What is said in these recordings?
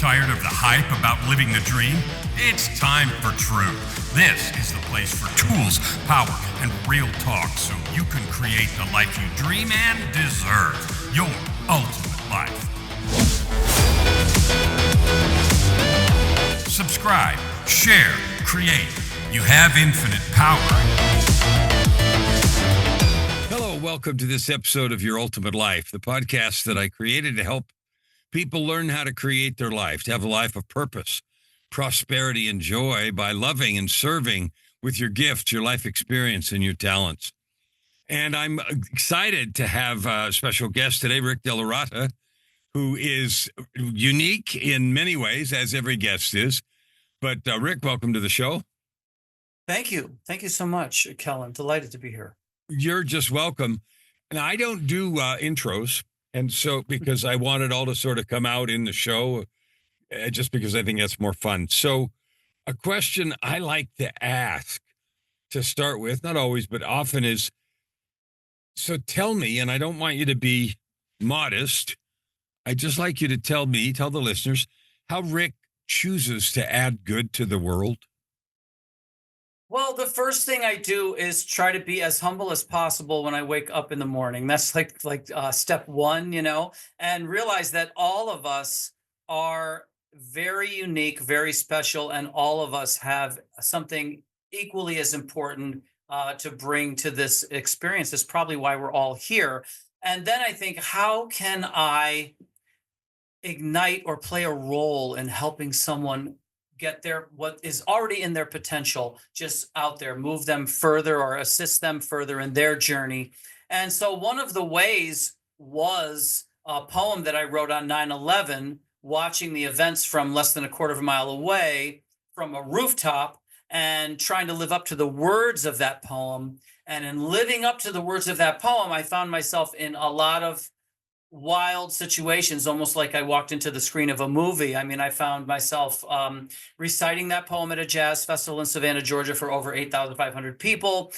Tired of the hype about living the dream? It's time for truth. This is the place for tools, power, and real talk so you can create the life you dream and deserve. Your ultimate life. Subscribe, share, create. You have infinite power. Hello, welcome to this episode of Your Ultimate Life, the podcast that I created to help people learn how to create their life, to have a life of purpose, prosperity, and joy by loving and serving with your gifts, your life experience, and your talents. And I'm excited to have a special guest today, Rick Della Ratta, who is unique in many ways, as every guest is. But Rick, welcome to the show. Thank you. Thank you so much, Kellan. Delighted to be here. You're just welcome. And I don't do intros. And so, because I want it all to sort of come out in the show, just because I think that's more fun. So a question I like to ask to start with, not always, but often is, so tell me, and I don't want you to be modest. I just like you to tell me, tell the listeners, how Rick chooses to add good to the world. Well, the first thing I do is try to be as humble as possible when I wake up in the morning. That's like step one, and realize that all of us are very unique, very special, and all of us have something equally as important to bring to this experience. That's probably why we're all here. And then I think, how can I ignite or play a role in helping someone get their what is already in their potential just out there, move them further or assist them further in their journey. And so one of the ways was a poem that I wrote on 9/11, watching the events from less than a quarter of a mile away from a rooftop and trying to live up to the words of that poem. And in living up to the words of that poem, I found myself in a lot of wild situations, almost like I walked into the screen of a movie. I mean, I found myself reciting that poem at a jazz festival in Savannah, Georgia for over 8,500 people,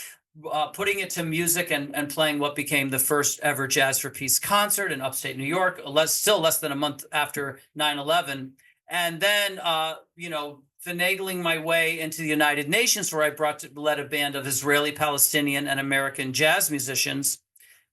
putting it to music and playing what became the first ever Jazz for Peace concert in upstate New York, still less than a month after 9/11. And then, finagling my way into the United Nations, where I led a band of Israeli, Palestinian, and American jazz musicians.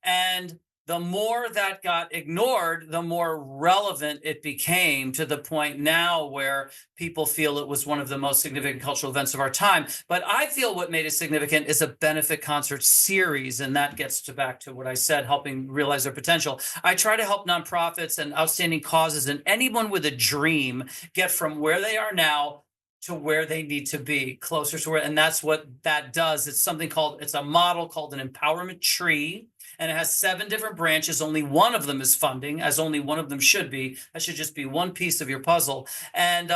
And the more that got ignored, the more relevant it became, to the point now where people feel it was one of the most significant cultural events of our time. But I feel what made it significant is a benefit concert series. And that gets back to what I said, helping realize their potential. I try to help nonprofits and outstanding causes and anyone with a dream get from where they are now to where they need to be, closer to where, and that's what that does. It's a model called an empowerment tree. And it has 7 different branches. Only one of them is funding, as only one of them should be. That should just be one piece of your puzzle. And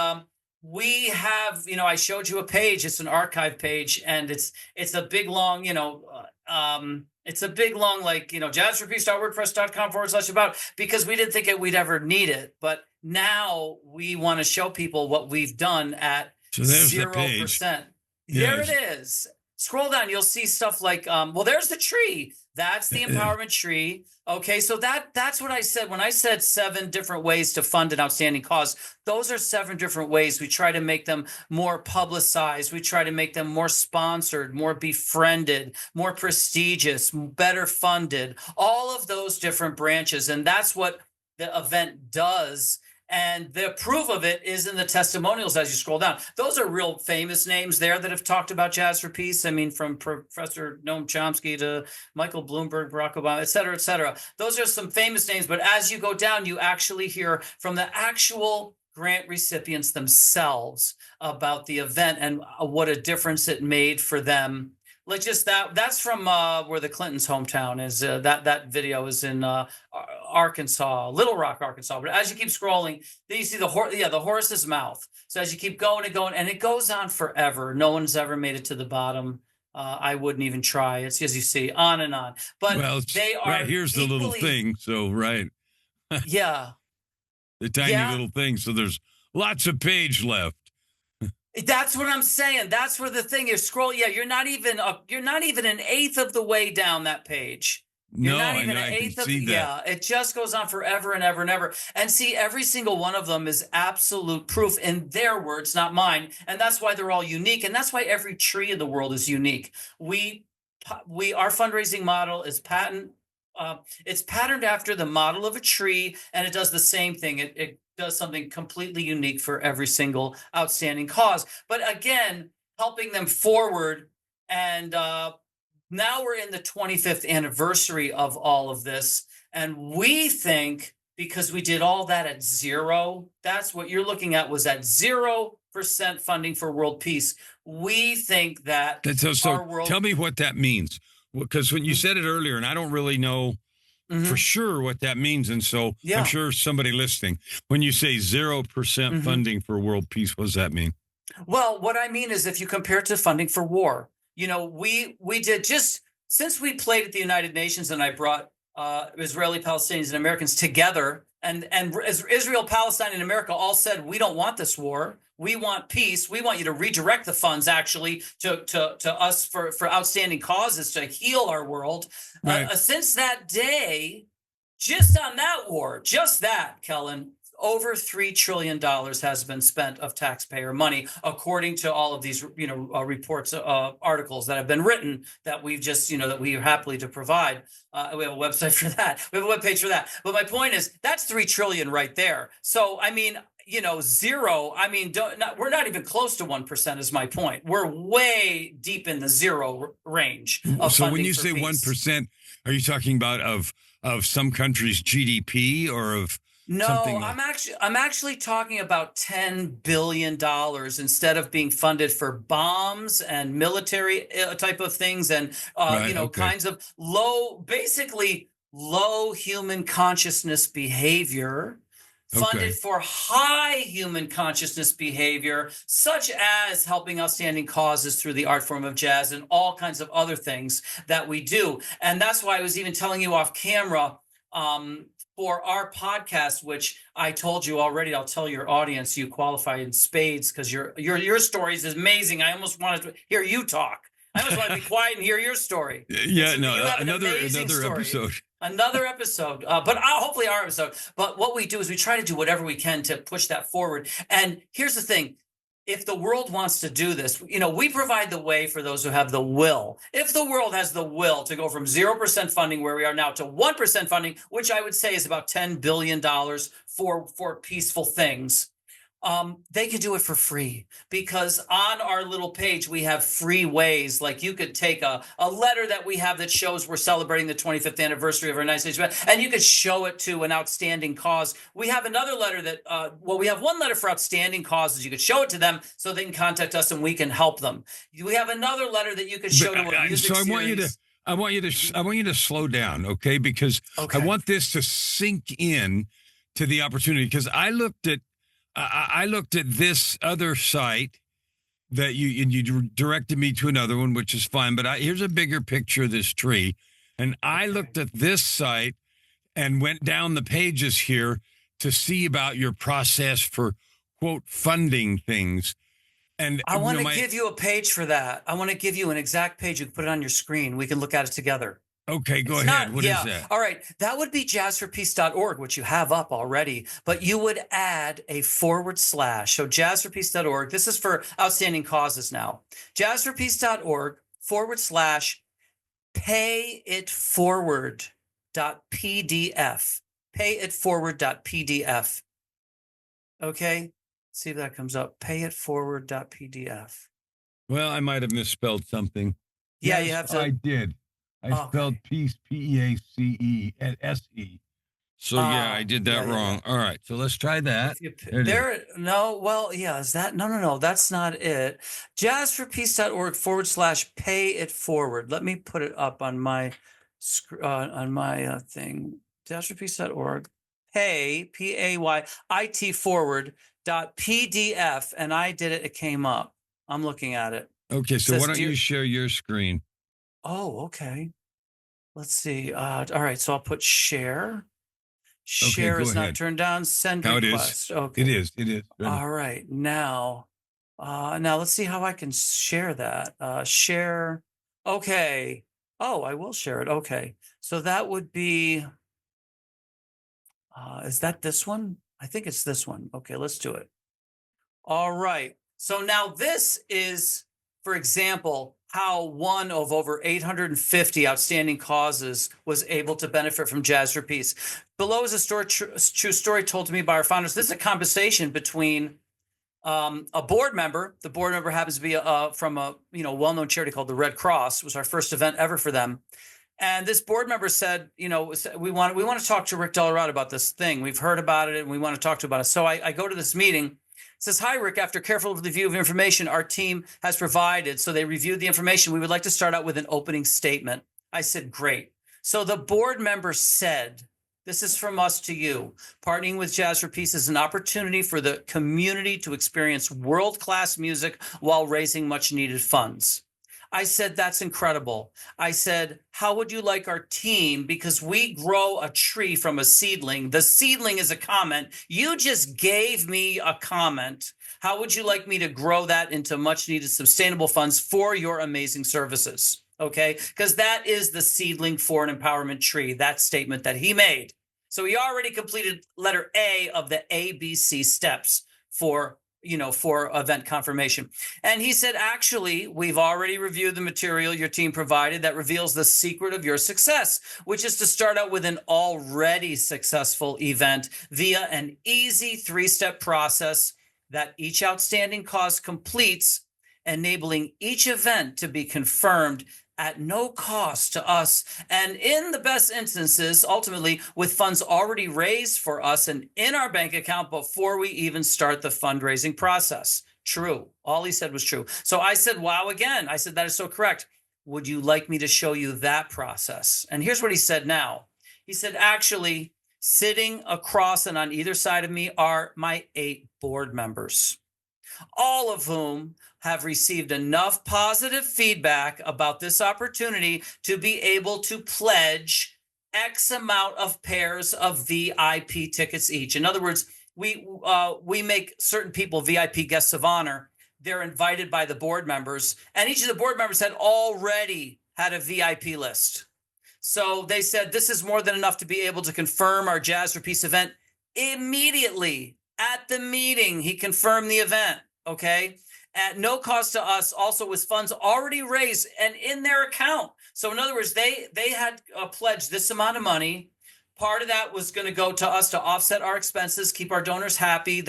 we have, I showed you a page. It's an archive page, and it's a big long, jazzforpeace.wordpress.com/about, because we didn't think we'd ever need it. But now we want to show people what we've done at 0%. There it is. Scroll down, you'll see stuff like, there's the tree. That's the empowerment tree. Okay, so that's what I said. When I said 7 different ways to fund an outstanding cause, those are 7 different ways. We try to make them more publicized. We try to make them more sponsored, more befriended, more prestigious, better funded, all of those different branches. And that's what the event does. And the proof of it is in the testimonials as you scroll down. Those are real famous names there that have talked about Jazz for Peace. I mean, from Professor Noam Chomsky to Michael Bloomberg, Barack Obama, et cetera, et cetera. Those are some famous names. But as you go down, you actually hear from the actual grant recipients themselves about the event and what a difference it made for them. Like just that's from where the Clintons' hometown is. That video is in Arkansas, Little Rock, Arkansas. But as you keep scrolling, then you see the horse's mouth. So as you keep going and going, and it goes on forever. No one's ever made it to the bottom. I wouldn't even try. It's, as you see, on and on. But they are right. Here's the little thing. So right. Yeah. The tiny little thing. So there's lots of page left. That's what I'm saying. That's where the thing is. Scroll. Yeah, you're not even an eighth of the way down that page. You're No, not I even know, an I can eighth of, see that. yeah, it just goes on forever and ever and ever. And see, every single one of them is absolute proof in their words, not mine. And that's why they're all unique. And that's why every tree in the world is unique. Our fundraising model is it's patterned after the model of a tree, and it does the same thing. It does something completely unique for every single outstanding cause. But again, helping them forward. And now we're in the 25th anniversary of all of this. And we think because we did all that at zero, that's what you're looking at, was at 0% funding for world peace. We think that So our world. tell me what that means. Because when you said it earlier, and I don't really know for sure what that means. And so I'm sure somebody listening, when you say 0% funding for world peace, what does that mean? Well, what I mean is if you compare it to funding for war, we did, just since we played at the United Nations and I brought Israeli, Palestinians, and Americans together, and Israel, Palestine, and America all said, we don't want this war. We want peace. We want you to redirect the funds actually to us for outstanding causes to heal our world. Right. Since that day, just on that war, just that, Kellan, over $3 trillion has been spent of taxpayer money, according to all of these, reports, articles that have been written that we've just, that we are happily to provide. We have a website for that. We have a webpage for that. But my point is, that's $3 trillion right there. So, I mean, zero. I mean, we're not even close to 1%. Is my point. We're way deep in the zero range of so funding. When you say peace. 1%, are you talking about of some country's GDP or of? No, I'm actually talking about $10 billion instead of being funded for bombs and military type of things and kinds of basically low human consciousness behavior. Funded for high human consciousness behavior, such as helping outstanding causes through the art form of jazz and all kinds of other things that we do. And that's why I was even telling you off camera, for our podcast, which I told you already, I'll tell your audience you qualify in spades because your story is amazing. I almost wanted to hear you talk. I almost want to be quiet and hear your story. Yeah, another episode. Another episode, but hopefully our episode. But what we do is we try to do whatever we can to push that forward. And here's the thing. If the world wants to do this, we provide the way for those who have the will. If the world has the will to go from 0% funding where we are now to 1% funding, which I would say is about $10 billion for peaceful things, they can do it for free, because on our little page, we have free ways. Like you could take a letter that we have that shows we're celebrating the 25th anniversary of our United States, and you could show it to an outstanding cause. We have another letter that, we have one letter for outstanding causes. You could show it to them so they can contact us and we can help them. We have another letter that you could show to a music series. I want you to slow down, okay? Because I want this to sink in to the opportunity. Because I looked at this other site that you directed me to another one, which is fine. But here's a bigger picture of this tree. And I looked at this site and went down the pages here to see about your process for, quote, funding things. And I want to give you a page for that. I want to give you an exact page. You can put it on your screen. We can look at it together. Okay, go ahead. What is that? All right. That would be jazzforpeace.org, which you have up already, but you would add a /. So jazzforpeace.org. This is for outstanding causes now. jazzforpeace.org / payitforward.pdf. Payitforward.pdf. Okay. See if that comes up. Payitforward.pdf. Well, I might have misspelled something. Yeah, yes, you have to. I did. I spelled peace, P-E-A-C-E, and S-E. So, yeah, I did that wrong. Yeah. All right, so let's try that. Is that? No, that's not it. jazzforpeace.org / payitforward. Let me put it up on my thing. jazzforpeace.org, P-A-Y-I-T forward.pdf, and I did it. It came up. I'm looking at it. Okay, so why don't you share your screen? Oh, okay. Let's see. All right, so I'll put share. Share is not turned down. Send request. Okay. It is. Ready. All right. Now let's see how I can share that. Share. Okay. Oh, I will share it. Okay. So that would be, is that this one? I think it's this one. Okay, let's do it. All right. So now this is, for example, how one of over 850 outstanding causes was able to benefit from Jazz for Peace. Below is a true story told to me by our founders. This is a conversation between a board member. The board member happens to be from a well-known charity called the Red Cross. It was our first event ever for them. And this board member said, we want to talk to Rick Della Ratta about this thing. We've heard about it and we want to talk to about it. So I go to this meeting. It says, "Hi, Rick. After careful review of information our team has provided," so they reviewed the information, "we would like to start out with an opening statement." I said, "Great." So the board member said, "This is from us to you. Partnering with Jazz for Peace is an opportunity for the community to experience world-class music while raising much-needed funds." I said, "That's incredible." I said, "How would you like our team? Because we grow a tree from a seedling. The seedling is a comment. You just gave me a comment. How would you like me to grow that into much needed sustainable funds for your amazing services?" Okay, because that is the seedling for an empowerment tree, that statement that he made. So he already completed letter A of the ABC steps for event confirmation. And he said, "Actually, we've already reviewed the material your team provided that reveals the secret of your success, which is to start out with an already successful event via an easy 3-step process that each outstanding cause completes, enabling each event to be confirmed at no cost to us, and in the best instances, ultimately, with funds already raised for us and in our bank account before we even start the fundraising process." True. All he said was true. So I said, "Wow," again. I said, "That is so correct. Would you like me to show you that process?" And here's what he said now. He said, "Actually, sitting across and on either side of me are my 8 board members, all of whom have received enough positive feedback about this opportunity to be able to pledge X amount of pairs of VIP tickets each." In other words, we make certain people VIP guests of honor. They're invited by the board members, and each of the board members had already had a VIP list. So they said, "This is more than enough to be able to confirm our Jazz for Peace event." Immediately at the meeting, he confirmed the event. Okay, at no cost to us, also with funds already raised and in their account. So in other words, they had pledged this amount of money. Part of that was going to go to us to offset our expenses, keep our donors happy,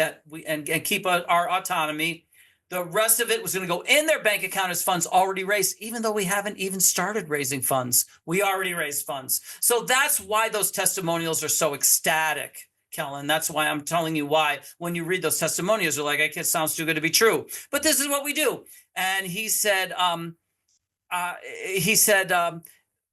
and keep our autonomy. The rest of it was going to go in their bank account as funds already raised, even though we haven't even started raising funds. We already raised funds. So that's why those testimonials are so ecstatic, Kellan. That's why I'm telling you why when you read those testimonials, you're like, "It sounds too good to be true." But this is what we do. And he said,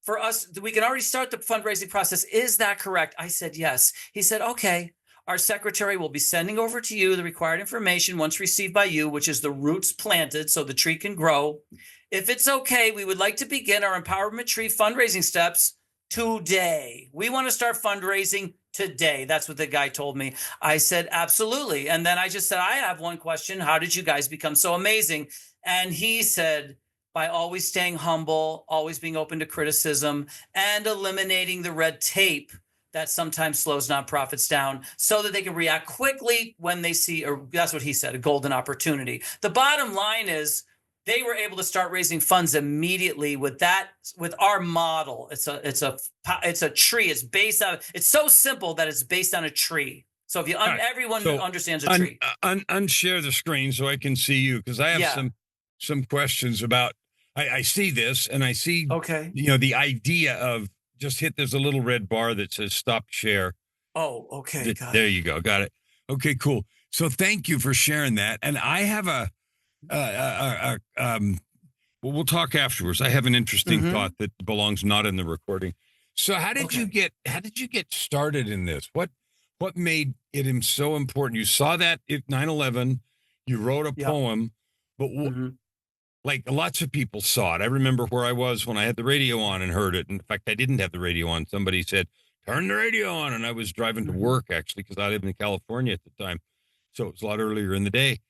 "For us, we can already start the fundraising process. Is that correct?" I said, "Yes." He said, "Okay. Our secretary will be sending over to you the required information once received by you, which is the roots planted so the tree can grow. If it's okay, we would like to begin our Empowerment Tree fundraising steps today. We want to start fundraising today." That's what the guy told me. I said, "Absolutely." And then I just said, "I have one question. How did you guys become so amazing?" And he said, "By always staying humble, always being open to criticism, and eliminating the red tape that sometimes slows nonprofits down so that they can react quickly when they see," or that's what he said, "a golden opportunity." The bottom line is they were able to start raising funds immediately with our model. It's a tree. It's based on, it's so simple that it's based on a tree. So if everyone understands a tree. Unshare the screen so I can see you, because I have some questions about, I see this and I see, okay, the idea of just hit, there's a little red bar that says stop share. Oh, okay. There you go. Got it. Okay, cool. So thank you for sharing that. And I have well, we'll talk afterwards. I have an interesting thought that belongs not in the recording. So how did you get started in this? What made it so important? You saw that at 9/11, you wrote a poem, but like lots of people saw it. I remember where I was when I had the radio on and heard it. In fact, I didn't have the radio on. Somebody said, "Turn the radio on." And I was driving to work, actually, because I lived in California at the time. So it was a lot earlier in the day.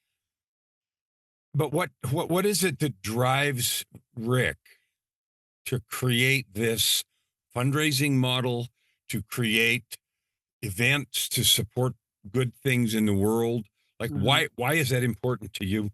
But what is it that drives Rick to create this fundraising model, to create events to support good things in the world? Like, Mhm. why is that important to you?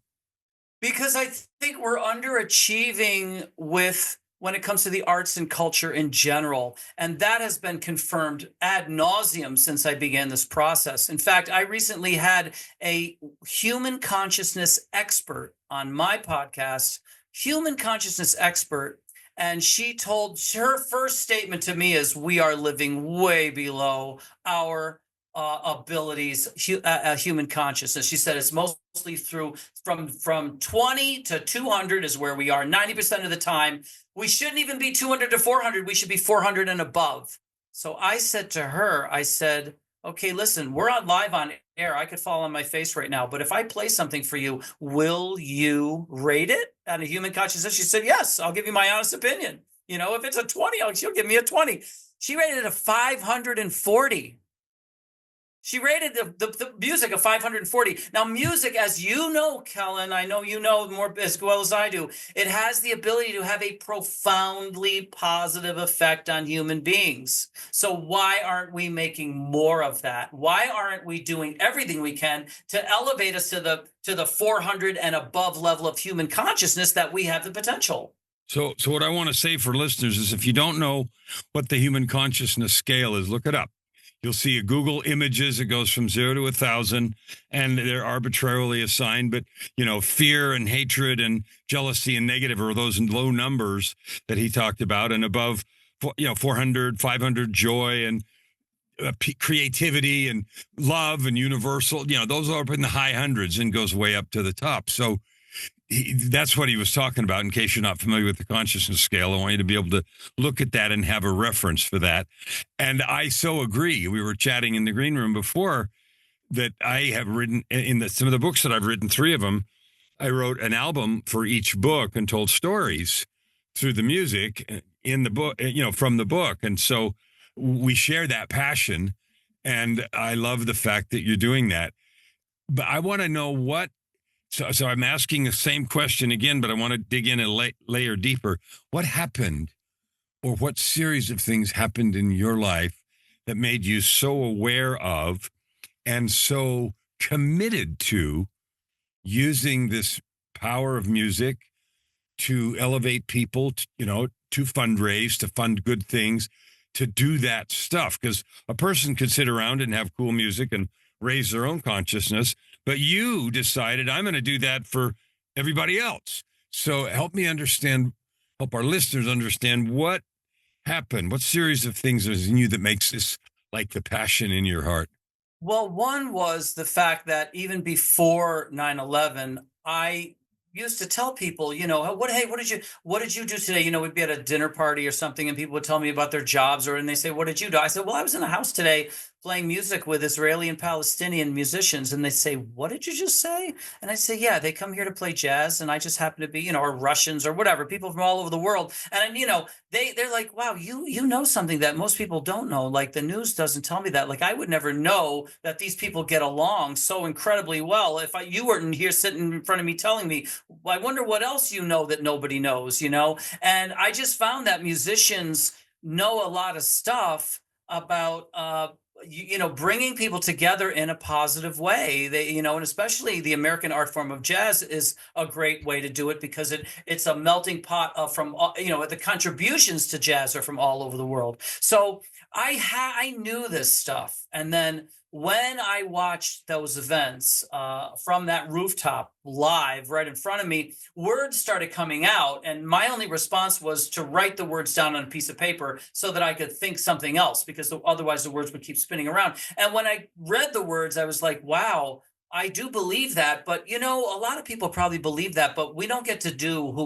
Because I think we're underachieving with when it comes to the arts and culture in general. And that has been confirmed ad nauseum since I began this process. In fact, I recently had a human consciousness expert on my podcast, human consciousness expert. And she told her first statement to me is, we are living way below our abilities, human consciousness. She said it's mostly through from 20 to 200 is where we are 90% of the time. We shouldn't even be 200 to 400. We should be 400 and above. So I said to her, I said, okay, listen, we're on live on air. I could fall on my face right now, but if I play something for you, will you rate it on a human consciousness? She said, yes, I'll give you my honest opinion. You know, if it's a 20, she'll give me a 20. She rated it a 540. She rated the music a 540. Now, music, as you know, Kellan, I know you know more as well as I do, it has the ability to have a profoundly positive effect on human beings. So why aren't we making more of that? Why aren't we doing everything we can to elevate us to the 400 and above level of human consciousness that we have the potential? So what I want to say for listeners is, if you don't know what the human consciousness scale is, look it up. You'll see a Google Images. It goes from 0 to 1,000, and they're arbitrarily assigned. But, fear and hatred and jealousy and negative are those low numbers that he talked about. And above, 400, 500, joy and creativity and love and universal, those are up in the high hundreds and goes way up to the top. So that's what he was talking about. In case you're not familiar with the consciousness scale, I want you to be able to look at that and have a reference for that. And I so agree. We were chatting in the green room before that I have written in some of the books that I've written, 3 of them, I wrote an album for each book and told stories through the music in the book, from the book. And so we share that passion. And I love the fact that you're doing that. But I want to know So I'm asking the same question again, but I want to dig in a layer deeper. What happened, or what series of things happened in your life that made you so aware of and so committed to using this power of music to elevate people, to fundraise, to fund good things, to do that stuff? Because a person could sit around and have cool music and raise their own consciousness, but you decided, I'm going to do that for everybody else. So help our listeners understand what happened. What series of things is in you that makes this like the passion in your heart? Well, one was the fact that even before 9/11, I used to tell people, what did you do today? We'd be at a dinner party or something, and people would tell me about their jobs, and they say, what did you do? I said, well, I was in the house today playing music with Israeli and Palestinian musicians. And they say, what did you just say? And I say, yeah, they come here to play jazz, and I just happen to be, or Russians or whatever, people from all over the world. And they're like, wow, you know something that most people don't know. Like, the news doesn't tell me that. Like, I would never know that these people get along so incredibly well if you weren't here sitting in front of me telling me. Well, I wonder what else you know that nobody knows. And I just found that musicians know a lot of stuff about bringing people together in a positive way. And especially the American art form of jazz is a great way to do it, because it's a melting pot of the contributions to jazz are from all over the world. So I knew this stuff. And then when I watched those events from that rooftop live right in front of me, words started coming out. And my only response was to write the words down on a piece of paper so that I could think something else, because otherwise the words would keep spinning around. And when I read the words, I was like, wow, I do believe that. But, a lot of people probably believe that, but we don't get to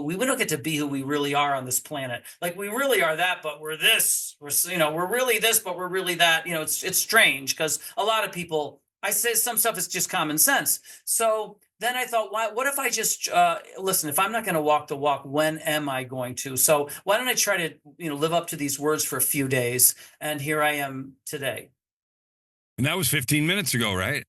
we don't get to be who we really are on this planet. Like, we really are that, but we're this, we're really this, but we're really that. It's strange, because a lot of people, I say some stuff is just common sense. So then I thought, what if I just listen, if I'm not going to walk the walk, when am I going to? So why don't I try to, live up to these words for a few days? And here I am today. And that was 15 minutes ago, right?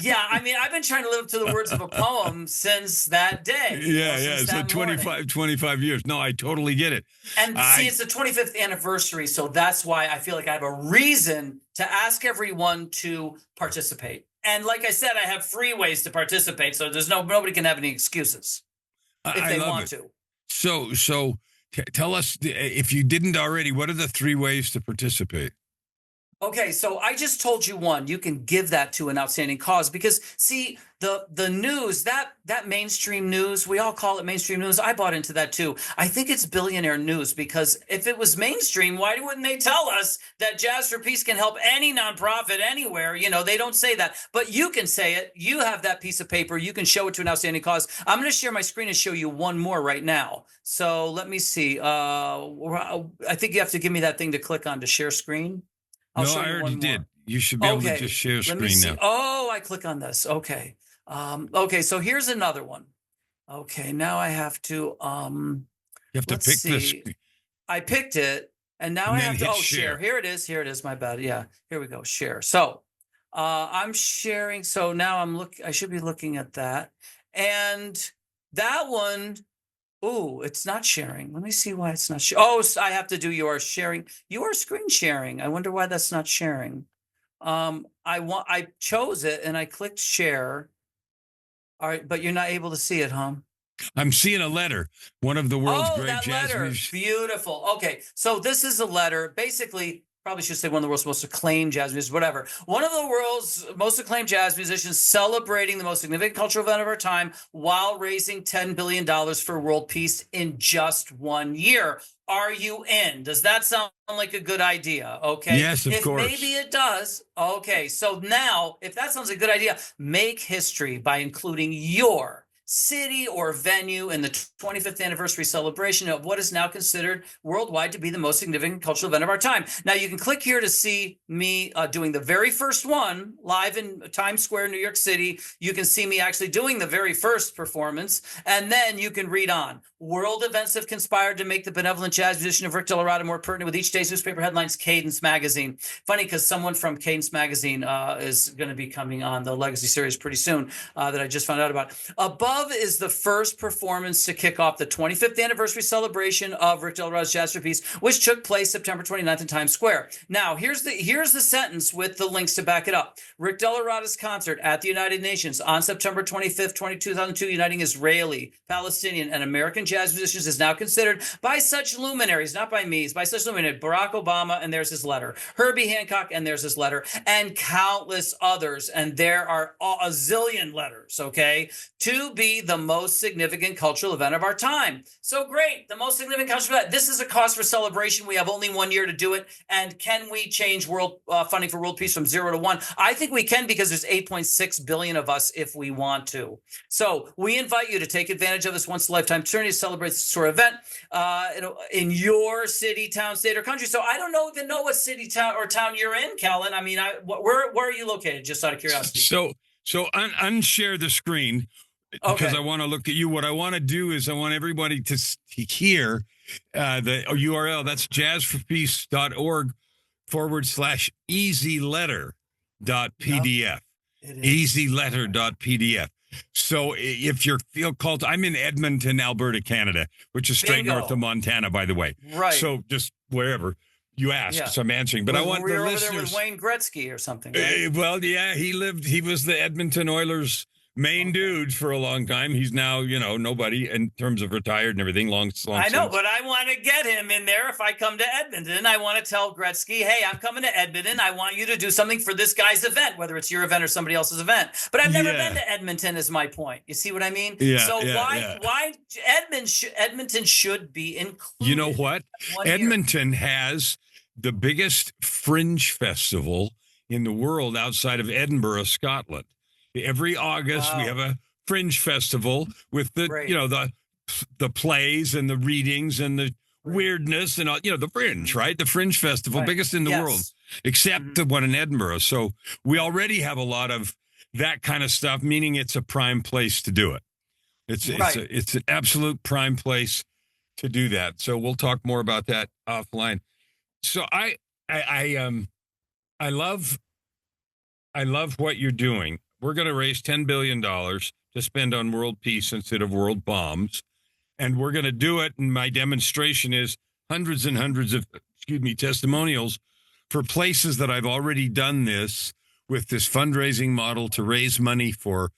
Yeah, I mean, I've been trying to live up to the words of a poem since that day. Yeah. Since So that morning. 25 years. No, I totally get it. And see, I it's the 25th anniversary, so that's why I feel like I have a reason to ask everyone to participate. And like I said, I have free ways to participate, so there's nobody can have any excuses if I they love want it. to. So tell us, if you didn't already, what are the 3 ways to participate? Okay, so I just told you one. You can give that to an outstanding cause because see the news that mainstream news, we all call it mainstream news. I bought into that too. I think it's billionaire news because if it was mainstream, why wouldn't they tell us that Jazz for Peace can help any nonprofit anywhere? You know, they don't say that, but you can say it. You have that piece of paper. You can show it to an outstanding cause. I'm going to share my screen and show you one more right now. So let me see. I think you have to give me that thing to click on to share screen. I'll No, show I you already one more. did. You should be able to just Okay, share let me screen see. now. Oh, I click on this. Okay. Okay, so here's another one. Okay, now I have to You have to let's pick this see. I picked it and now and I then have to hit share. share. Here it is. Here it is. My bad. Yeah. Here we go. Share. So I'm sharing. So now I should be looking at that. And that one, oh, it's not sharing. Let me see why it's not sharing. Oh, I have to do your sharing. Your screen sharing. I wonder why that's not sharing. I chose it and I clicked share. All right, but you're not able to see it, huh? I'm seeing a letter. One of the world's Oh, great that jazz letter. musicians. Beautiful. Okay, so this is a letter. Basically, probably should say one of the world's most acclaimed jazz musicians, whatever. One of the world's most acclaimed jazz musicians celebrating the most significant cultural event of our time while raising $10 billion for world peace in just 1 year. Are you in? Does that sound like a good idea? Okay. Yes, of If course. maybe it does. Okay. So now, if that sounds like a good idea, make history by including your city or venue in the 25th anniversary celebration of what is now considered worldwide to be the most significant cultural event of our time. Now you can click here to see me doing the very first one live in Times Square, New York City. You can see me actually doing the very first performance, and then you can read on. World events have conspired to make the benevolent jazz musician of Rick Della Ratta more pertinent with each day's newspaper headlines. Cadence Magazine. Funny because someone from Cadence Magazine is going to be coming on the Legacy series pretty soon that I just found out about. Above is the first performance to kick off the 25th anniversary celebration of Rick Della Ratta's Jazz for Peace, which took place September 29th in Times Square. Now, here's the sentence with the links to back it up. Rick Della Ratta's concert at the United Nations on September 25th, 2002, uniting Israeli, Palestinian, and American jazz musicians is now considered by such luminaries, not by me, by such luminaries, Barack Obama, and there's his letter, Herbie Hancock, and there's his letter, and countless others, and there are a zillion letters, okay, to be the most significant cultural event of our time. So great, the most significant cultural event. This is a cause for celebration. We have only 1 year to do it. And can we change world funding for world peace from 0 to 1? I think we can because there's 8.6 billion of us if we want to. So we invite you to take advantage of this once in a lifetime opportunity to celebrate this sort of event in your city, town, state, or country. So I don't even know what city, town, or town you're in, Kellan. I mean, where are you located? Just out of curiosity. So unshare the screen. Because I want to look at you. What I want to do is I want everybody to hear the URL. That's jazzforpeace.org/easyletter.pdf. Easyletter.pdf. So if you feel called, I'm in Edmonton, Alberta, Canada, which is straight north of Montana, by the way. Right. So just wherever you ask, so I'm answering. But I want the listeners. Over there with Wayne Gretzky or something. Right? Well, yeah, he was the Edmonton Oilers main dude for a long time. He's now, nobody in terms of retired and everything. Long I know, since. but I want to get him in there. If I come to Edmonton, I want to tell Gretzky, hey, I'm coming to Edmonton. I want you to do something for this guy's event, whether it's your event or somebody else's event. But I've never been to Edmonton is my point. You see what I mean? Yeah. So why Edmonton should be included? You know what? Edmonton has the biggest fringe festival in the world outside of Edinburgh, Scotland. Every August, we have a fringe festival with the plays and the readings and the weirdness and all, the fringe, right? The fringe festival, biggest in the world, except the one in Edinburgh. So we already have a lot of that kind of stuff, meaning it's a prime place to do it. It's an absolute prime place to do that. So we'll talk more about that offline. So I love what you're doing. we're going to raise $10 billion to spend on world peace instead of world bombs. And we're going to do it. And my demonstration is hundreds and hundreds of, testimonials for places that I've already done this with this fundraising model to raise money for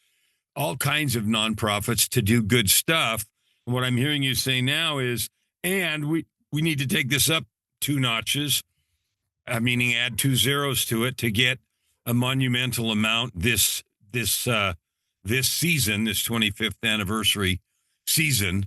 all kinds of nonprofits to do good stuff. And what I'm hearing you say now is, and we need to take this up 2 notches, meaning add 2 zeros to it to get a monumental amount this season, this 25th anniversary season.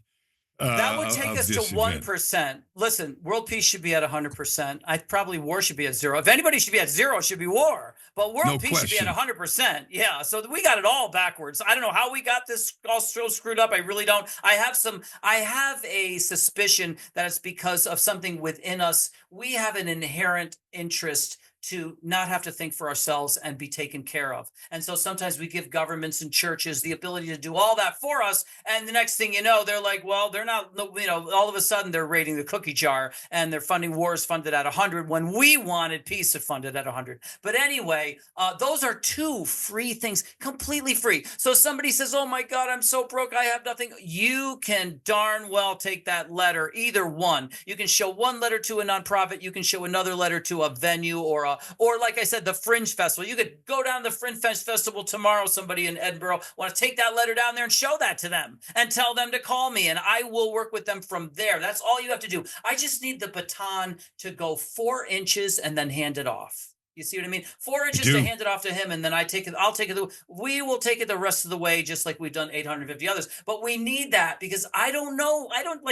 That would take us to event. 1%. Listen, world peace should be at 100%. War should be at 0. If anybody should be at 0, it should be war. But world peace should be at 100%. Yeah, so we got it all backwards. I don't know how we got this all so screwed up. I really don't. I have a suspicion that it's because of something within us. We have an inherent interest to not have to think for ourselves and be taken care of. And so sometimes we give governments and churches the ability to do all that for us. And the next thing you know, they're like, well, they're not, all of a sudden they're raiding the cookie jar and they're funding wars funded at 100 when we wanted peace funded at 100. But anyway, those are 2 free things, completely free. So somebody says, oh my God, I'm so broke, I have nothing. You can darn well take that letter, either one. You can show one letter to a nonprofit. You can show another letter to a venue or like I said, the Fringe Festival. You could go down to the Fringe Festival tomorrow, somebody in Edinburgh, want to take that letter down there and show that to them and tell them to call me, and I will work with them from there. That's all you have to do. I just need the baton to go 4 inches and then hand it off. You see what I mean? 4 inches to hand it off to him, and then I'll take it. We will take it the rest of the way, just like we've done 850 others. But we need that because I don't know. I don't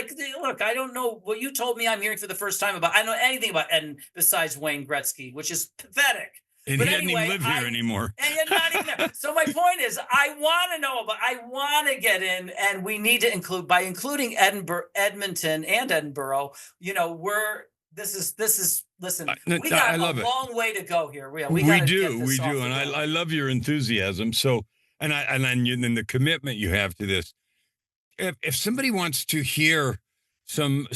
know what you told me. I'm hearing for the first time about. I don't know anything about Eden besides Wayne Gretzky, which is pathetic. And but he doesn't even live here anymore. And you're not even there. So my point is, I want to get in, and we need to including Edmonton and Edinburgh. This is listen, we got a long way to go here. We do. And I love your enthusiasm. So, and the commitment you have to this. If somebody wants to hear some,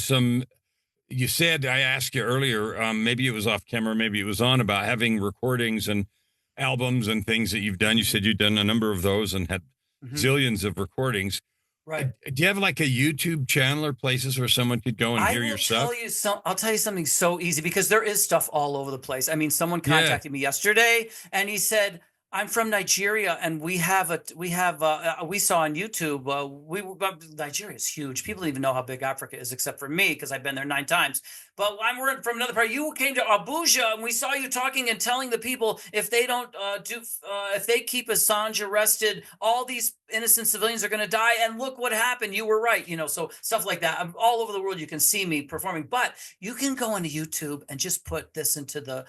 you said, I asked you earlier, maybe it was off camera, maybe it was on, about having recordings and albums and things that you've done. You said you've done a number of those and had zillions of recordings. Right. Do you have like a YouTube channel or places where someone could go and hear your stuff? I'll tell you something so easy, because there is stuff all over the place. I mean, someone contacted me yesterday and he said, I'm from Nigeria, and we saw on YouTube, Nigeria is huge. People don't even know how big Africa is except for me, because I've been there 9 times. But I'm from another part. You came to Abuja, and we saw you talking and telling the people if they don't if they keep Assange arrested, all these innocent civilians are going to die. And look what happened. You were right. So stuff like that. All over the world, you can see me performing. But you can go into YouTube and just put this into the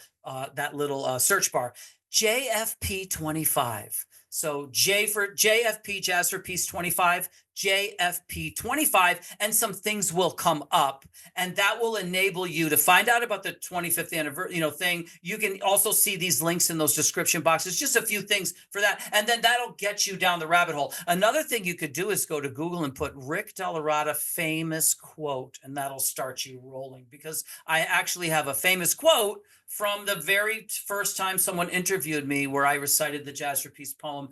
that little search bar. JFP 25. So J for JFP, Jazz for Peace 25, JFP 25, and some things will come up, and that will enable you to find out about the 25th anniversary, thing. You can also see these links in those description boxes, just a few things for that, and then that'll get you down the rabbit hole. Another thing you could do is go to Google and put Rick Della Ratta famous quote, and that'll start you rolling, because I actually have a famous quote from the very first time someone interviewed me, where I recited the Jazz for Peace poem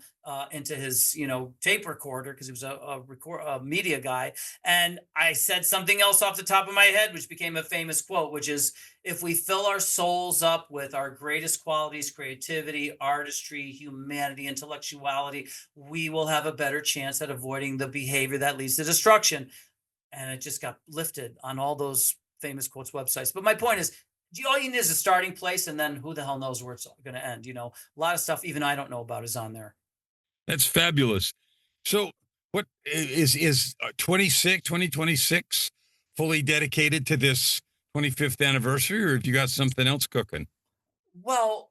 into his, tape recorder, because he was a media guy. And I said something else off the top of my head, which became a famous quote, which is, if we fill our souls up with our greatest qualities, creativity, artistry, humanity, intellectuality, we will have a better chance at avoiding the behavior that leads to destruction. And it just got lifted on all those famous quotes websites. But my point is, all you need is a starting place, and then who the hell knows where it's going to end. A lot of stuff even I don't know about is on there. That's fabulous. So what is 2026 fully dedicated to this 25th anniversary, or have you got something else cooking? Well,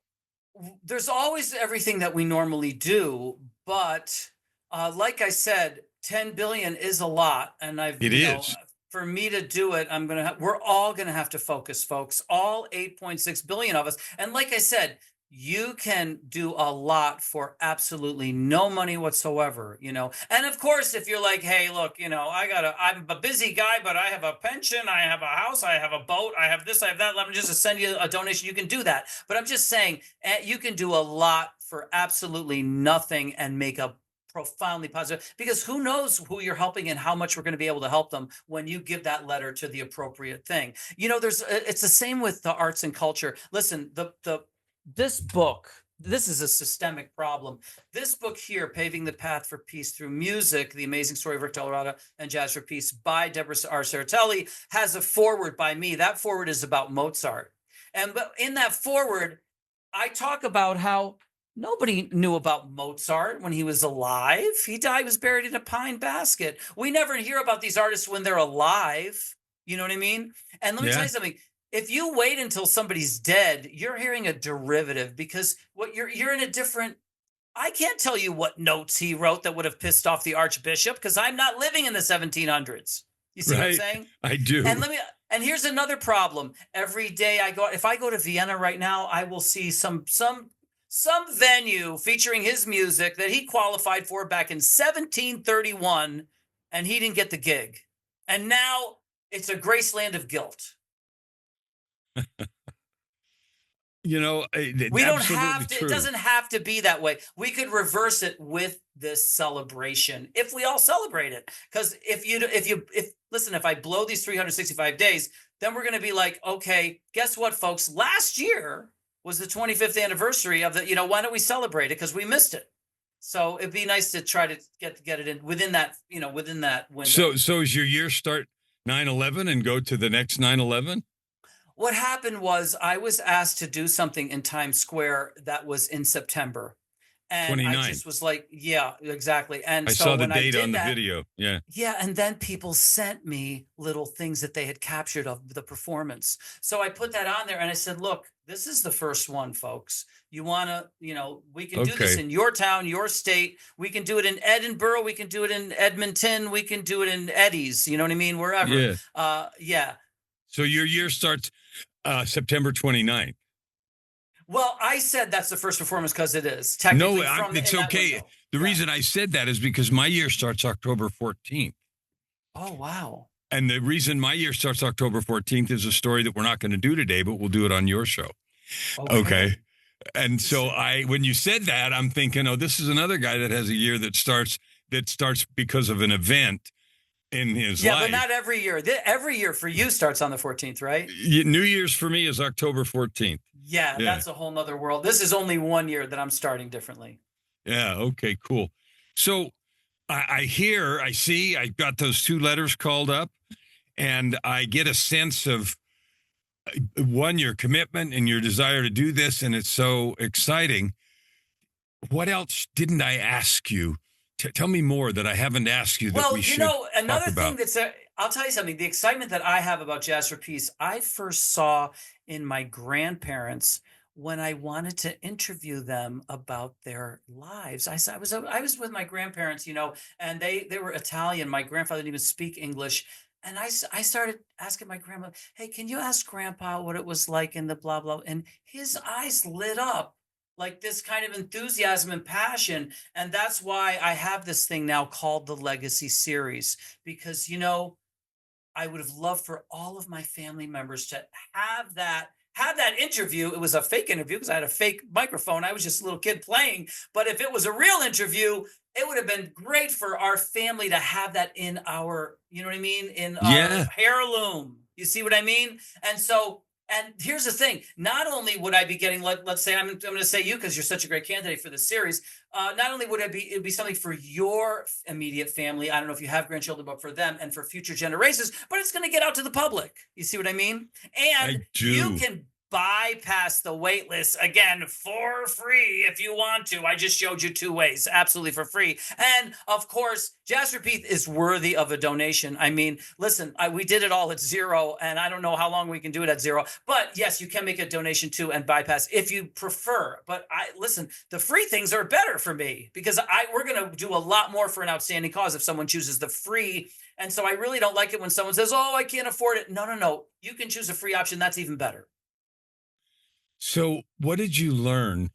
there's always everything that we normally do, but like I said, 10 billion is a lot, and for me to do it, we're all going to have to focus, folks, all 8.6 billion of us. And like I said, you can do a lot for absolutely no money whatsoever, And of course, if you're like, hey, look, I'm a busy guy, but I have a pension, I have a house, I have a boat, I have this, I have that. Let me just send you a donation. You can do that. But I'm just saying, you can do a lot for absolutely nothing and make a profoundly positive, because who knows who you're helping and how much we're going to be able to help them when you give that letter to the appropriate thing. It's the same with the arts and culture. Listen, this book, this is a systemic problem. This book here, Paving the Path for Peace Through Music, The Amazing Story of Rick Della Ratta and Jazz for Peace by Deborah R. Saratelli, has a foreword by me. That foreword is about Mozart. But in that foreword, I talk about how nobody knew about Mozart when he was alive. He died, he was buried in a pine basket. We never hear about these artists when they're alive. You know what I mean? And let me tell you something. If you wait until somebody's dead, you're hearing a derivative, because what you're in a different. I can't tell you what notes he wrote that would have pissed off the Archbishop, because I'm not living in the 1700s. You see what I'm saying? I do. And here's another problem. Every day if I go to Vienna right now, I will see some venue featuring his music that he qualified for back in 1731, and he didn't get the gig. And now it's a Graceland of guilt. We don't have to, it doesn't have to be that way. We could reverse it with this celebration if we all celebrate it. Because if I blow these 365 days, then we're going to be like, okay, guess what, folks? Last year was the 25th anniversary of why don't we celebrate it? Because we missed it. So it'd be nice to try to get it in within that window. So is your year start 9/11 and go to the next 9/11? What happened was I was asked to do something in Times Square that was in September. And 29. I just was like, yeah, exactly. And I saw the date on the video. Yeah. Yeah. And then people sent me little things that they had captured of the performance. So I put that on there and I said, look, this is the first one, folks. You want to, we can do this in your town, your state. We can do it in Edinburgh. We can do it in Edmonton. We can do it in Eddies. You know what I mean? Wherever. Yeah. Yeah. So your year starts September 29th. Well, I said that's the first performance because it is. Technically, it's okay. The reason I said that is because my year starts October 14th. Oh, wow. And the reason my year starts October 14th is a story that we're not going to do today, but we'll do it on your show. Okay. And so when you said that, I'm thinking, this is another guy that has a year that starts because of an event in his life. Yeah, but not every year. Every year for you starts on the 14th, right? New Year's for me is October 14th. Yeah, that's a whole nother world. This is only 1 year that I'm starting differently. Yeah, okay, cool. So I see, I got those 2 letters called up, and I get a sense of, one, your commitment and your desire to do this, and it's so exciting. What else didn't I ask you? Tell me more that I haven't asked you that we should another talk about. thing I'll tell you something. The excitement that I have about Jazz for Peace, I first saw in my grandparents when I wanted to interview them about their lives. I was with my grandparents, and they were Italian. My grandfather didn't even speak English. And I started asking my grandma, hey, can you ask Grandpa what it was like in the blah, blah? And his eyes lit up like this kind of enthusiasm and passion. And that's why I have this thing now called the Legacy Series, because, I would have loved for all of my family members to have that interview. It was a fake interview because I had a fake microphone. I was just a little kid playing. But if it was a real interview, it would have been great for our family to have that in our, you know what I mean? In our heirloom. You see what I mean? And here's the thing. Not only would I be getting, let's say, I'm going to say you because you're such a great candidate for this series. Not only would it'd be something for your immediate family. I don't know if you have grandchildren, but for them and for future generations. But it's going to get out to the public. You see what I mean? And you can bypass the wait list again for free if you want to. I just showed you 2 ways, absolutely for free. And of course, Jazz for Peace is worthy of a donation. I mean, listen, we did it all at 0, and I don't know how long we can do it at 0. But yes, you can make a donation too and bypass if you prefer. But listen, the free things are better for me because we're going to do a lot more for an outstanding cause if someone chooses the free. And so I really don't like it when someone says, oh, I can't afford it. No. You can choose a free option. That's even better. So what did you learn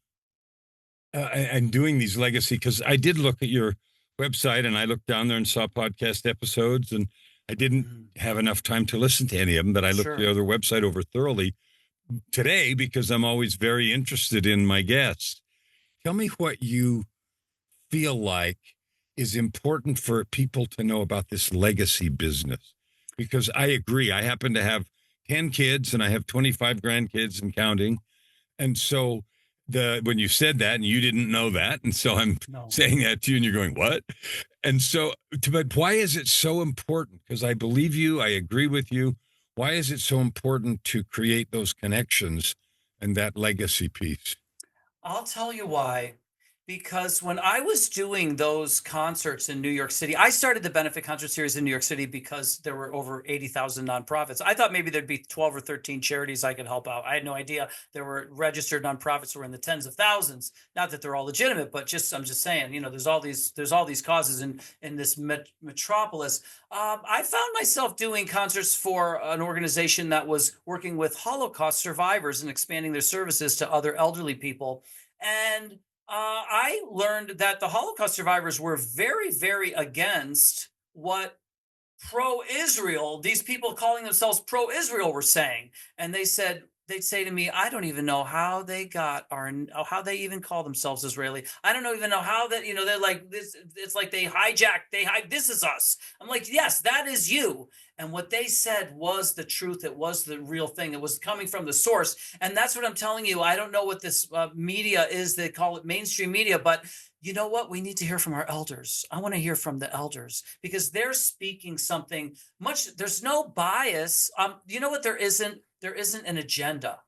and doing these legacy? Because I did look at your website and I looked down there and saw podcast episodes, and I didn't have enough time to listen to any of them, but I looked the other website over thoroughly today because I'm always very interested in my guests. Tell me what you feel like is important for people to know about this legacy business. Because I agree. I happen to have 10 kids and I have 25 grandkids and counting. And so when you said that and you didn't know that, and so I'm No. saying that to you and you're going, what? And so, but why is it so important? Because I believe you, I agree with you. Why is it so important to create those connections and that legacy piece? I'll tell you why. Because when I was doing those concerts in New York City, I started the benefit concert series in New York City because there were over 80,000 nonprofits. I thought maybe there'd be 12 or 13 charities I could help out. I had no idea there were registered nonprofits who were in the tens of thousands. Not that they're all legitimate, but I'm just saying, there's all these causes in this metropolis. I found myself doing concerts for an organization that was working with Holocaust survivors and expanding their services to other elderly people. And I learned that the Holocaust survivors were very, very against what pro-Israel, these people calling themselves pro-Israel, were saying. And they'd say to me, I don't even know how they how they even call themselves Israeli. I don't even know how that, they're like this. It's like this is us. I'm like, yes, that is you. And what they said was the truth. It was the real thing. It was coming from the source. And that's what I'm telling you. I don't know what this media is. They call it mainstream media, but you know what? We need to hear from our elders. I want to hear from the elders because they're speaking something there's no bias. You know what? There isn't an agenda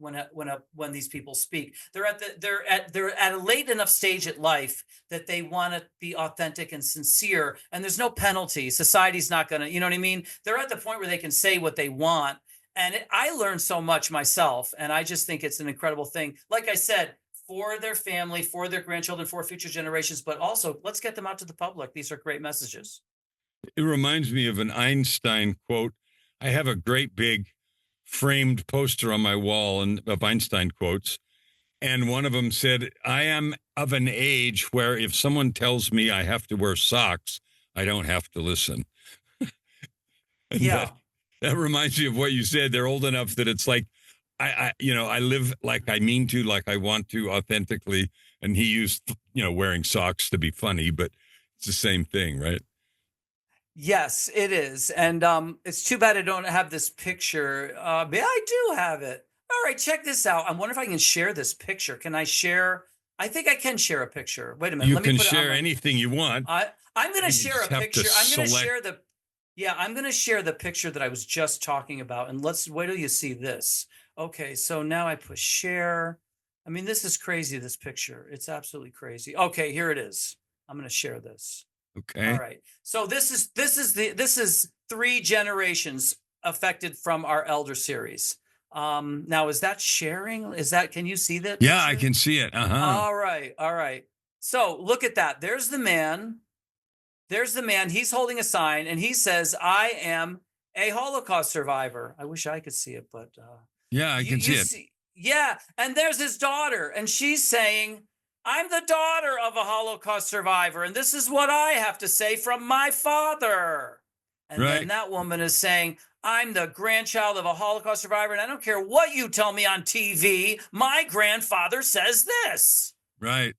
when these people speak. They're at a late enough stage at life that they want to be authentic and sincere, and there's no penalty. Society's not going to, you know what I mean? They're at the point where they can say what they want. And I learned so much myself, and I just think it's an incredible thing. Like I said, for their family, for their grandchildren, for future generations, but also let's get them out to the public. These are great messages. It reminds me of an Einstein quote. I have a great big framed poster on my wall of Einstein quotes. And one of them said, I am of an age where if someone tells me I have to wear socks, I don't have to listen. Yeah. That reminds me of what you said. They're old enough that it's like, I live like I mean to, like I want to authentically. And he used, wearing socks to be funny, but it's the same thing, right? Yes, it is. And it's too bad I don't have this picture. Yeah, I do have it. All right, check this out. I wonder if I can share this picture. Can I share? I think I can share a picture. Wait a minute. You Let me can put share it on anything you want. I'm going to You share a just have to picture. I'm going to select- share I'm going to share the picture that I was just talking about. And let's wait till you see this. Okay, so now I push share. I mean, this is crazy, this picture. It's absolutely crazy. Okay, here it is. I'm going to share this. Okay. All right. So this is 3 generations affected from our elder series. Now is that sharing? Can you see that? Yeah, I picture? can see it. Uh-huh. All right. All right. So look at that. There's the man. He's holding a sign and he says, I am a Holocaust survivor. I wish I could see it, but Yeah, I can see it. yeah. And there's his daughter and she's saying, I'm the daughter of a Holocaust survivor, and this is what I have to say from my father. And Right. then that woman is saying, I'm the grandchild of a Holocaust survivor, and I don't care what you tell me on TV. My grandfather says this. Right.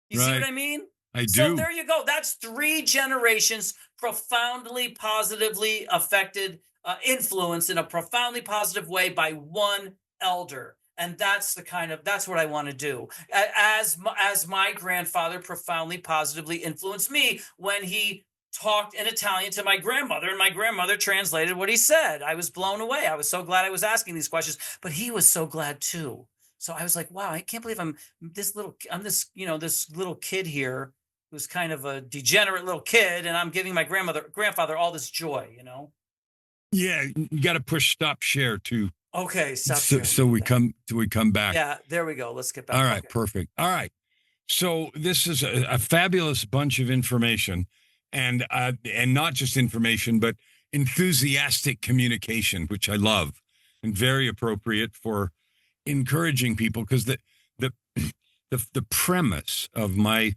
You see what I mean? I do. So there you go. That's 3 generations profoundly positively affected, influenced in a profoundly positive way by one elder. And that's what I want to do. As my grandfather profoundly positively influenced me when he talked in Italian to my grandmother, and my grandmother translated what he said. I was blown away. I was so glad I was asking these questions, but he was so glad too. So I was like, wow, I can't believe I'm this little kid here who's kind of a degenerate little kid, and I'm giving my grandfather all this joy, Yeah, you got to push stop share too. Okay, stop so, so we come back. Yeah, there we go. Let's get back. All right, Okay. perfect. All right. So this is a fabulous bunch of information, and not just information, but enthusiastic communication, which I love, and very appropriate for encouraging people, because the premise of my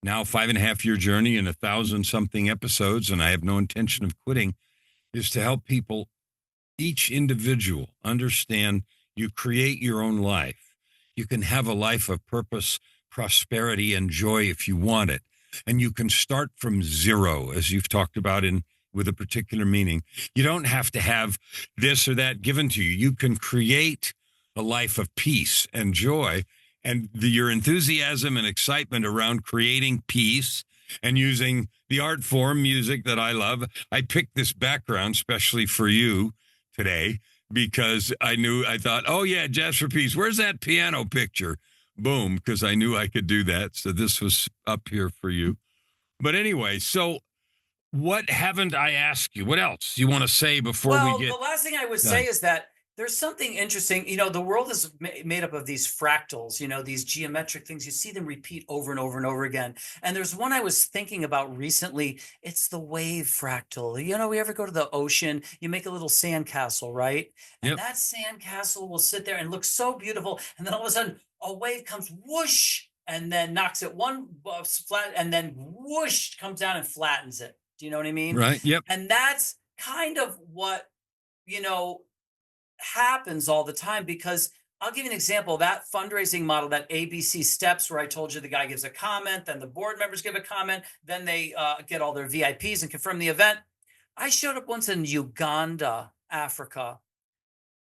now 5.5-year journey and 1,000-something episodes, and I have no intention of quitting, is to help people, each individual, understand you create your own life. You can have a life of purpose, prosperity, and joy if you want it. And you can start from zero, as you've talked about with a particular meaning. You don't have to have this or that given to you. You can create a life of peace and joy. And your enthusiasm and excitement around creating peace and using the art form music that I love. I picked this background especially for you today because I thought, oh yeah, Jazz for Peace. Where's that piano picture? Boom, because I knew I could do that. So this was up here for you. But anyway, so what haven't I asked you? What else you want to say before we get? The last thing I would say is that there's something interesting. The world is made up of these fractals, these geometric things. You see them repeat over and over and over again. And there's one I was thinking about recently. It's the wave fractal. We ever go to the ocean, you make a little sandcastle, right? And that sandcastle will sit there and look so beautiful. And then all of a sudden, a wave comes whoosh and then knocks it one flat and then whoosh comes down and flattens it. Do you know what I mean? Right. Yep. And that's kind of what, happens all the time, because I'll give you an example. That fundraising model, that ABC steps where I told you the guy gives a comment, then the board members give a comment, then they get all their VIPs and confirm the event. I showed up once in Uganda, Africa,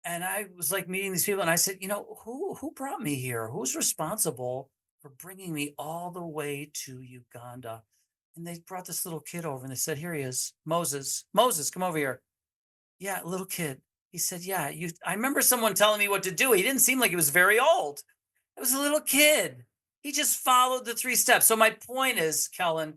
and I was like meeting these people and I said, who brought me here? Who's responsible for bringing me all the way to Uganda? And they brought this little kid over and they said, here he is, Moses. Moses, come over here. Yeah, little kid. He said, yeah, I remember someone telling me what to do. He didn't seem like he was very old. It was a little kid. He just followed the 3 steps. So my point is, Kellan,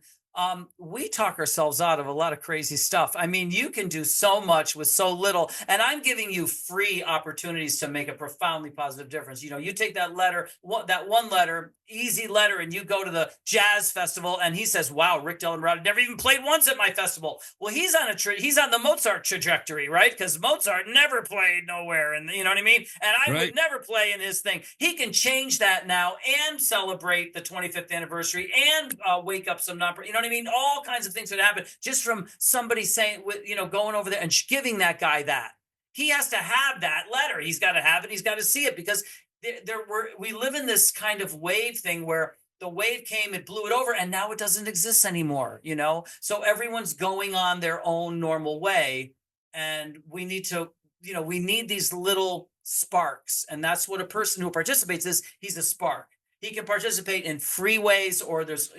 we talk ourselves out of a lot of crazy stuff. I mean, you can do so much with so little, and I'm giving you free opportunities to make a profoundly positive difference. You take that letter, that one letter, easy letter, and you go to the jazz festival, and he says, wow, Rick Della Ratta never even played once at my festival. Well, he's on the Mozart trajectory, right? Because Mozart never played nowhere, and you know what I mean? And I would never play in his thing. He can change that now and celebrate the 25th anniversary and wake up some non, you know what I mean? All kinds of things that happen just from somebody saying, going over there and giving that guy that. He has to have that letter. He's got to have it. He's got to see it, because we live in this kind of wave thing where the wave came, it blew it over, and now it doesn't exist anymore, So everyone's going on their own normal way, and we need to, we need these little sparks, and that's what a person who participates is. He's a spark. He can participate in free ways, or there's,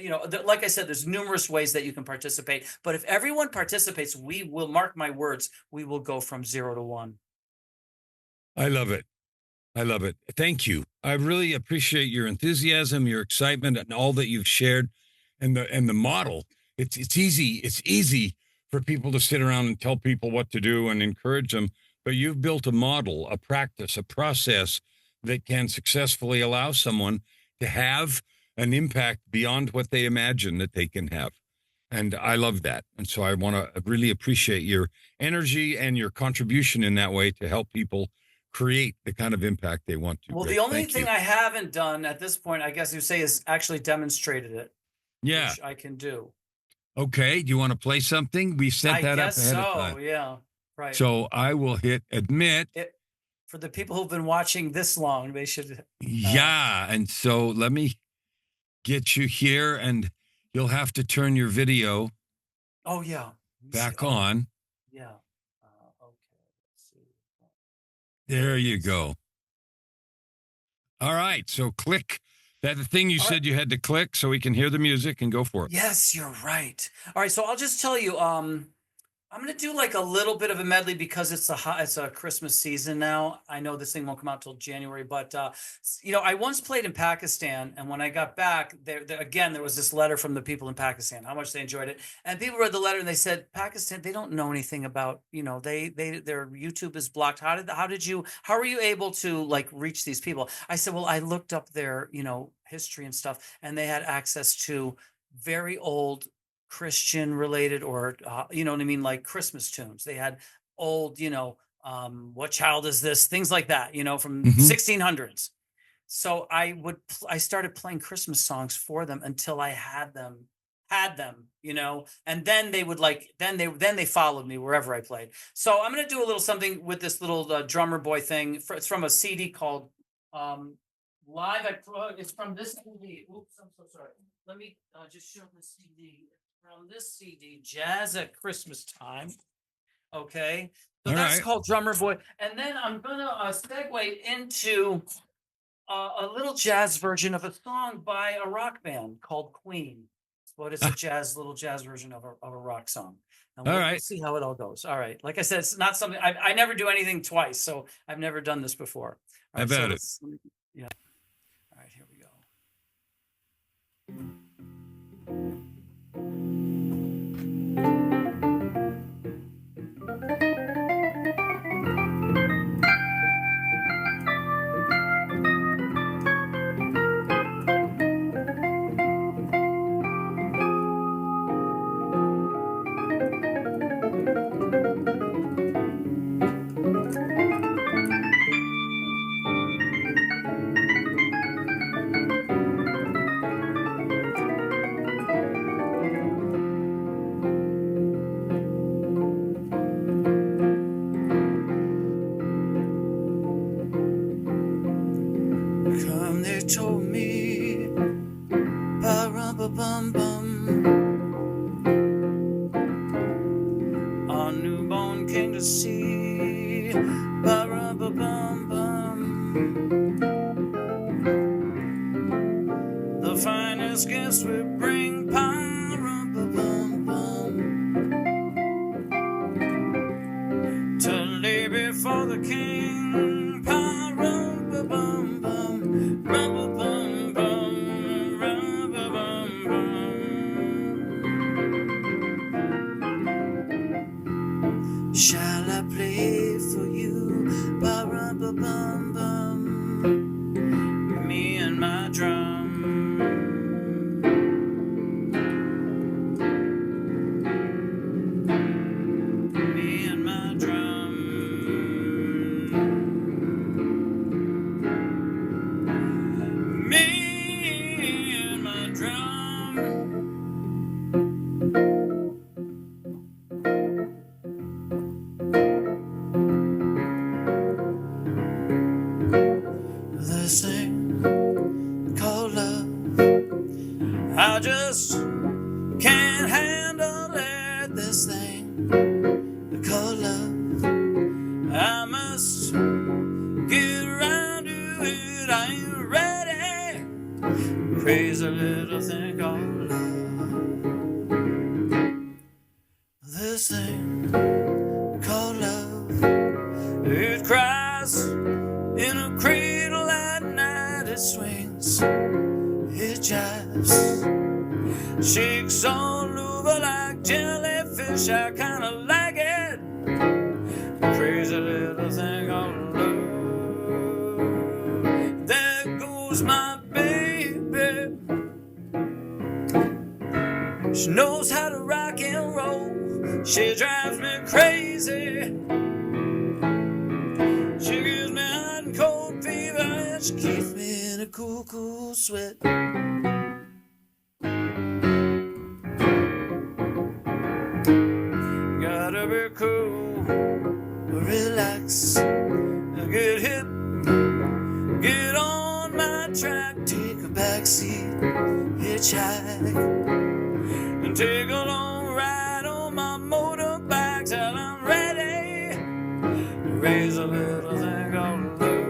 like I said, there's numerous ways that you can participate. But if everyone participates, we will, mark my words, we will go from 0 to 1. I love it. I love it. Thank you. I really appreciate your enthusiasm, your excitement, and all that you've shared, and the model. It's easy for people to sit around and tell people what to do and encourage them, but you've built a model, a practice, a process that can successfully allow someone to have an impact beyond what they imagine that they can have. And I love that. And so I want to really appreciate your energy and your contribution in that way to help people create the kind of impact they want to. Well, the only thing I haven't done at this point, I guess you say, is actually demonstrated it. Yeah. Which I can do. Okay. Do you want to play something? We set that up ahead of time. Yeah. Right. So I will hit admit. For the people who've been watching this long, they should. Yeah. And so let me get you here, and you'll have to turn your video. Oh, yeah. Back on. Yeah. Okay. Let's see. There you go. All right. So click that thing you said you had to click so we can hear the music, and go for it. Yes, you're right. All right. So I'll just tell you, I'm going to do like a little bit of a medley because it's a Christmas season now. I know this thing won't come out till January, but I once played in Pakistan, and when I got back, there was this letter from the people in Pakistan, how much they enjoyed it. And people read the letter and they said, Pakistan, they don't know anything about, their YouTube is blocked. How were you able to like reach these people? I said, well, I looked up their, history and stuff, and they had access to very old Christian related, or like Christmas tunes. They had old, what child is this, things like that, from 1600s. So I started playing Christmas songs for them until I had them, and then they would then they followed me wherever I played. So I'm going to do a little something with this little drummer boy thing. It's from a CD called live. It's from this CD. Oops, I'm so sorry. Let me just show the CD. From this CD, Jazz at Christmas Time. Okay. So All that's right. called Drummer Boy. And then I'm going to segue into a little jazz version of a song by a rock band called Queen. But it's a little jazz version of a rock song. And All we'll right. see how it all goes. All right. Like I said, it's not something I never do anything twice. So I've never done this before. All I right, so bet it. yeah. All right, here we go. Come, they told me, ba-rum-ba-bum-bum, our newborn king to see, ba-rum-ba-bum-bum, the finest gifts we bring, ba-rum-ba-bum-bum, to lay before the king, ba-rum-ba-bum-bum. Shall I play for you? Ba-rum-ba-bum-bum. Me and my drum. Me and my drum. Me and my drum. This thing called love, I just can't handle it. This thing called love, I must get around to it. I ain't ready. Crazy little thing called love. This thing called love, it cries in a cradle at night, it swings, it jives, shakes all over like jellyfish. I kinda like it. Crazy little thing called love. There goes my baby. She knows how to rock and roll. She drives me crazy. She gives me hot and cold fever, and she keeps me in a cool, cool sweat. Gotta be cool, relax, get hip, get on my track, take a backseat, hitchhike, and take a long ride on my motorbike till I'm ready to raise a little thing called love.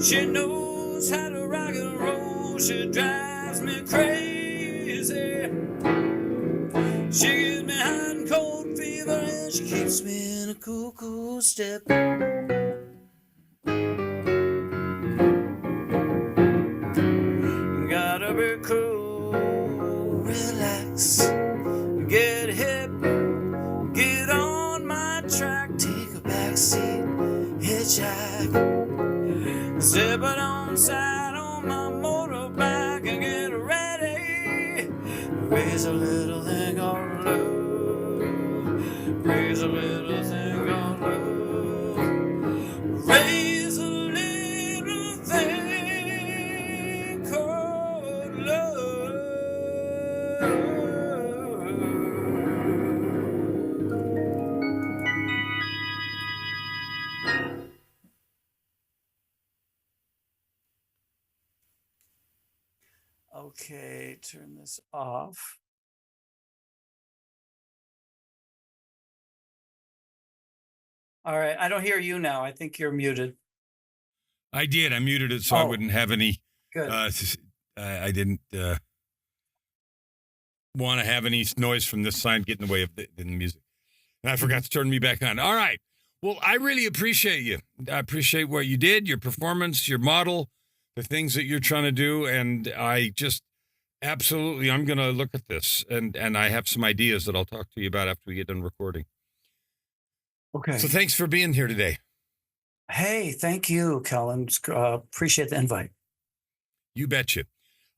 She knows how to rock and roll. She drives me crazy. She gives me hot and cold fever, and she keeps me in a cool, cool step. Gotta be cool, relax, get hip, get on my track, take a backseat, hitchhike, zip it on side on my motorbike and get ready. Raise a little thing on love, raise a little thing on love, raise a little thing called love. Okay, turn this off. All right, I don't hear you now. I think you're muted. I did. I muted it so I wouldn't have any. Good. I didn't want to have any noise from this sign get in the way of the music. And I forgot to turn me back on. All right. Well, I really appreciate you. I appreciate what you did, your performance, your model, the things that you're trying to do. And I just absolutely, I'm going to look at this. And I have some ideas that I'll talk to you about after we get done recording. Okay. So thanks for being here today. Hey, thank you, Kellan. Appreciate the invite. You betcha.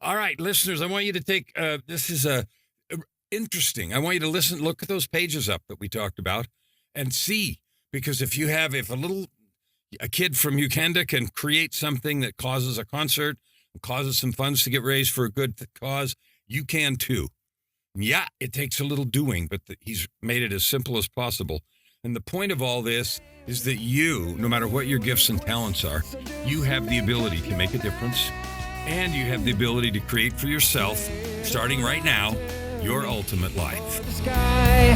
All right, listeners, I want you to take, this is interesting. I want you to listen, look at those pages up that we talked about and see, because if a kid from Uganda can create something that causes a concert, and causes some funds to get raised for a good cause, you can too. Yeah, it takes a little doing, but he's made it as simple as possible. And the point of all this is that you, no matter what your gifts and talents are, you have the ability to make a difference, and you have the ability to create for yourself, starting right now, your ultimate life. Sky,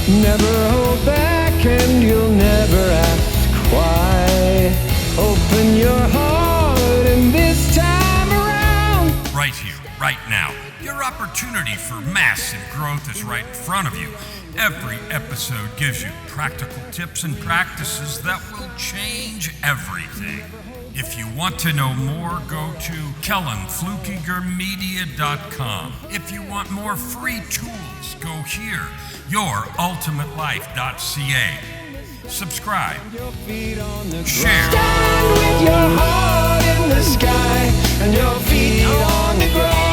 never hold back, and you'll never ask why. Open your heart, and this time around, Right here, right now. Your opportunity for massive growth is right in front of you. Every episode gives you practical tips and practices that will change everything. If you want to know more, go to KellanFluckigerMedia.com. If you want more free tools, go here, YourUltimateLife.ca. Subscribe, your feet on the share. ground with your heart in the sky and your feet on the ground.